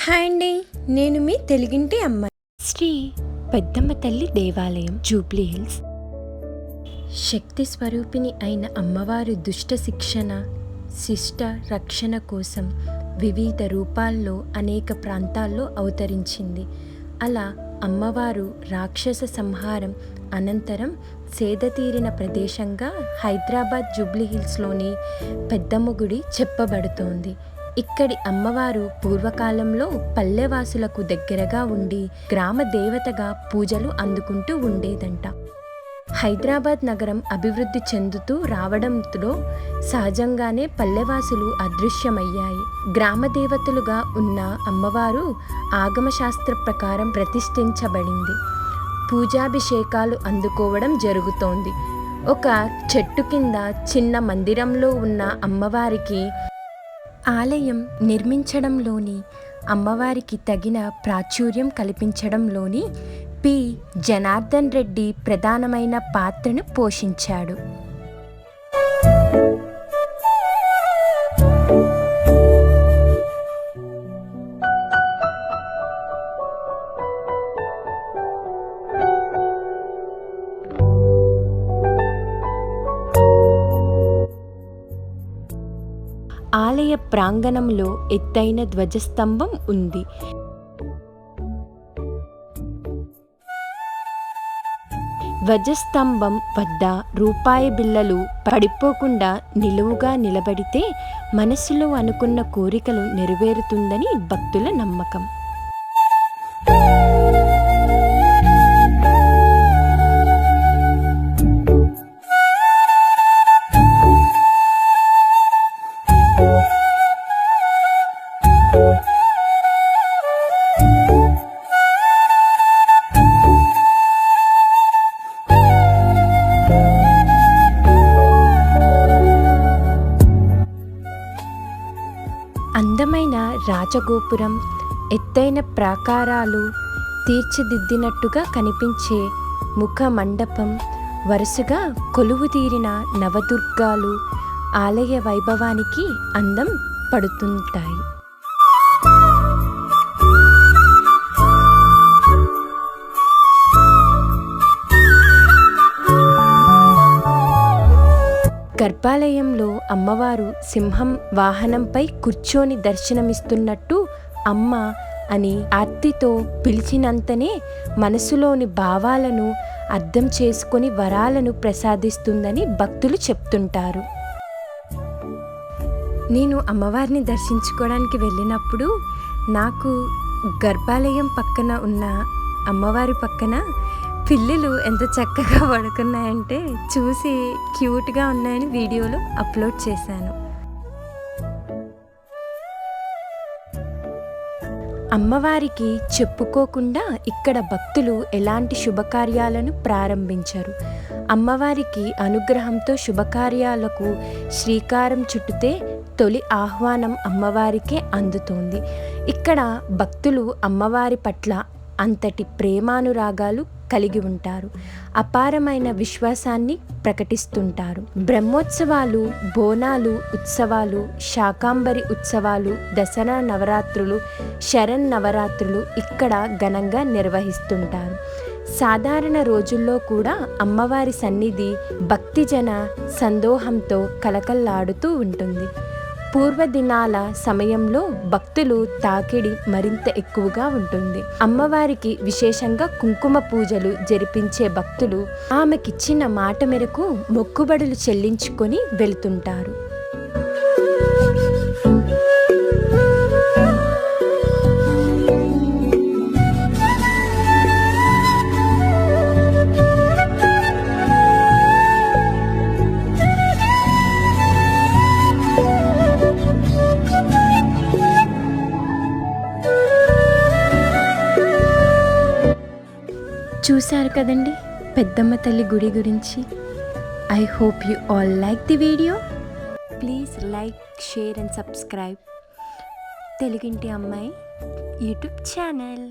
Hi అండి, నేను మీ తెలుగింటి అమ్మాయి. శ్రీ పెద్దమ్మ తల్లి దేవాలయం, జూబ్లీ హిల్స్. శక్తి స్వరూపిణి అయిన అమ్మవారు దుష్ట శిక్షణ, శిష్ట రక్షణ కోసం వివిధ రూపాల్లో అనేక ప్రాంతాల్లో అవతరించింది. అలా అమ్మవారు రాక్షస సంహారం అనంతరం సేదతీరిన ప్రదేశంగా హైదరాబాద్ జూబ్లీ హిల్స్లోని పెద్దమ్మ గుడి చెప్పబడుతోంది. ఇక్కడి అమ్మవారు పూర్వకాలంలో పల్లెవాసులకు దగ్గరగా ఉండి గ్రామ దేవతగా పూజలు అందుకుంటూ ఉండేదంట. హైదరాబాద్ నగరం అభివృద్ధి చెందుతూ రావడంతో సహజంగానే పల్లెవాసులు అదృశ్యమయ్యాయి. గ్రామ దేవతలుగా ఉన్న అమ్మవారు ఆగమశాస్త్ర ప్రకారం ప్రతిష్ఠించబడింది. పూజాభిషేకాలు అందుకోవడం జరుగుతోంది. ఒక చెట్టు కింద చిన్న మందిరంలో ఉన్న అమ్మవారికి ఆలయం నిర్మించడంలోని, అమ్మవారికి తగిన ప్రాచుర్యం కల్పించడంలోని పి. జనార్దన్ రెడ్డి ప్రధానమైన పాత్రను పోషించాడు. ఆలయ ప్రాంగణంలో ఎత్తైన ధ్వజస్తంభం ఉంది. ధ్వజస్తంభం వద్ద రూపాయి బిళ్ళలు పడిపోకుండా నిలువుగా నిలబడితే మనసులో అనుకున్న కోరికలు నెరవేరుతుందని భక్తుల నమ్మకం. అందమైన రాజగోపురం, ఎత్తైన ప్రాకారాలు, తీర్చిదిద్దినట్టుగా కనిపించే ముఖ మండపం, వరుసగా కొలువుతీరిన నవదుర్గాలు ఆలయ వైభవానికి అందం పడుతుంటాయి. గర్భాలయంలో అమ్మవారు సింహం వాహనంపై కూర్చొని దర్శనమిస్తున్నట్టు అమ్మ అని ఆర్తితో పిలిచినంతనే మనసులోని భావాలను అర్థం చేసుకొని వరాలను ప్రసాదిస్తుందని భక్తులు చెప్తుంటారు. నేను అమ్మవారిని దర్శించుకోవడానికి వెళ్ళినప్పుడు నాకు గర్భాలయం పక్కన ఉన్న అమ్మవారి పక్కన పిల్లులు ఎంత చక్కగా పడుకున్నాయంటే చూసి క్యూట్గా ఉన్నాయని వీడియోలో అప్లోడ్ చేశాను. అమ్మవారికి చెప్పుకోకుండా ఇక్కడ భక్తులు ఎలాంటి శుభకార్యాలను ప్రారంభించరు. అమ్మవారికి అనుగ్రహంతో శుభకార్యాలకు శ్రీకారం చుట్టితే తొలి ఆహ్వానం అమ్మవారికే అందుతోంది. ఇక్కడ భక్తులు అమ్మవారి పట్ల అంతటి ప్రేమానురాగాలు కలిగి ఉంటారు. అపారమైన విశ్వాసాన్ని ప్రకటిస్తుంటారు. బ్రహ్మోత్సవాలు, బోనాలు ఉత్సవాలు, శాకాంబరి ఉత్సవాలు, దసరా నవరాత్రులు, శరణ్ నవరాత్రులు ఇక్కడ ఘనంగా నిర్వహిస్తుంటారు. సాధారణ రోజుల్లో కూడా అమ్మవారి సన్నిధి భక్తిజన సందోహంతో కలకల్లాడుతూ ఉంటుంది. పూర్వదినాల సమయంలో భక్తులు తాకిడి మరింత ఎక్కువగా ఉంటుంది. అమ్మవారికి విశేషంగా కుంకుమ పూజలు జరిపించే భక్తులు ఆమెకిచ్చిన మాట మేరకు మొక్కుబడులు చెల్లించుకొని వెళ్తుంటారు. చూశారు కదండి పెద్దమ్మ తల్లి గుడి గురించి. I hope you all like the video. Please like, share and subscribe తెలుగింటి అమ్మాయి యూట్యూబ్ ఛానల్.